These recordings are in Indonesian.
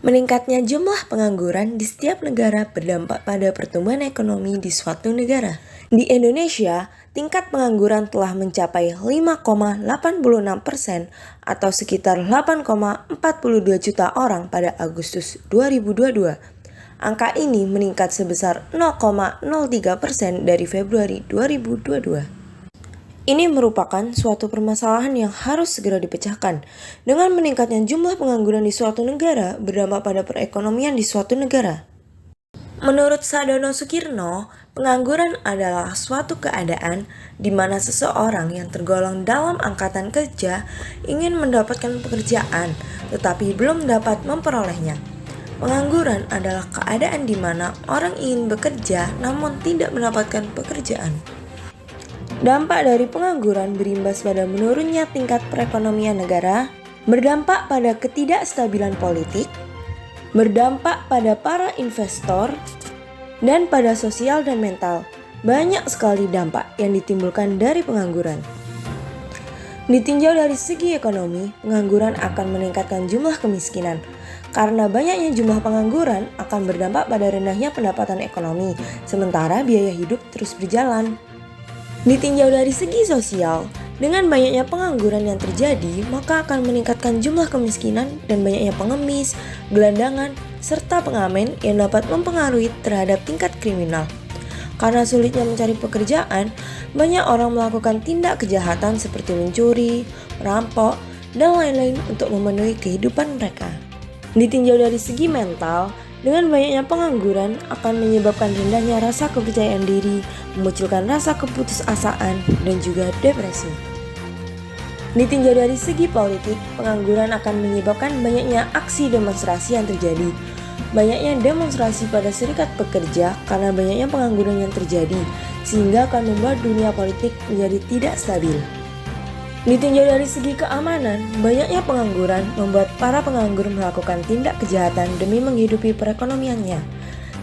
Meningkatnya jumlah pengangguran di setiap negara berdampak pada pertumbuhan ekonomi di suatu negara. Di Indonesia, tingkat pengangguran telah mencapai 5,86% atau sekitar 8,42 juta orang pada Agustus 2022. Angka ini meningkat sebesar 0,03% dari Februari 2022. Ini merupakan suatu permasalahan yang harus segera dipecahkan. Dengan meningkatnya jumlah pengangguran di suatu negara berdampak pada perekonomian di suatu negara. Menurut Sadono Sukirno, pengangguran adalah suatu keadaan di mana seseorang yang tergolong dalam angkatan kerja ingin mendapatkan pekerjaan, tetapi belum dapat memperolehnya. Pengangguran adalah keadaan di mana orang ingin bekerja namun tidak mendapatkan pekerjaan. Dampak dari pengangguran berimbas pada menurunnya tingkat perekonomian negara, berdampak pada ketidakstabilan politik, berdampak pada para investor, dan pada sosial dan mental. Banyak sekali dampak yang ditimbulkan dari pengangguran. Ditinjau dari segi ekonomi, pengangguran akan meningkatkan jumlah kemiskinan. Karena banyaknya jumlah pengangguran akan berdampak pada rendahnya pendapatan ekonomi, sementara biaya hidup terus berjalan. Ditinjau dari segi sosial, dengan banyaknya pengangguran yang terjadi, maka akan meningkatkan jumlah kemiskinan dan banyaknya pengemis, gelandangan, serta pengamen yang dapat mempengaruhi terhadap tingkat kriminal. Karena sulitnya mencari pekerjaan, banyak orang melakukan tindak kejahatan seperti mencuri, merampok, dan lain-lain untuk memenuhi kehidupan mereka. Ditinjau dari segi mental, dengan banyaknya pengangguran akan menyebabkan rendahnya rasa kepercayaan diri, memunculkan rasa keputusasaan, dan juga depresi. Ditinjau dari segi politik, pengangguran akan menyebabkan banyaknya aksi demonstrasi yang terjadi. Banyaknya demonstrasi pada serikat pekerja karena banyaknya pengangguran yang terjadi, sehingga akan membuat dunia politik menjadi tidak stabil. Ditinjau dari segi keamanan, banyaknya pengangguran membuat para penganggur melakukan tindak kejahatan demi menghidupi perekonomiannya,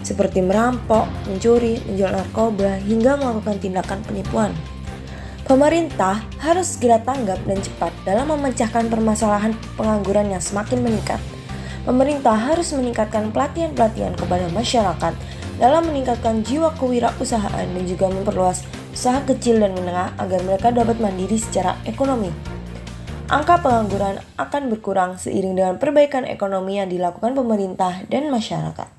seperti merampok, mencuri, menjual narkoba, hingga melakukan tindakan penipuan. Pemerintah harus segera tanggap dan cepat dalam memecahkan permasalahan pengangguran yang semakin meningkat. Pemerintah harus meningkatkan pelatihan-pelatihan kepada masyarakat dalam meningkatkan jiwa kewirausahaan dan juga memperluas usaha kecil dan menengah agar mereka dapat mandiri secara ekonomi. Angka pengangguran akan berkurang seiring dengan perbaikan ekonomi yang dilakukan pemerintah dan masyarakat.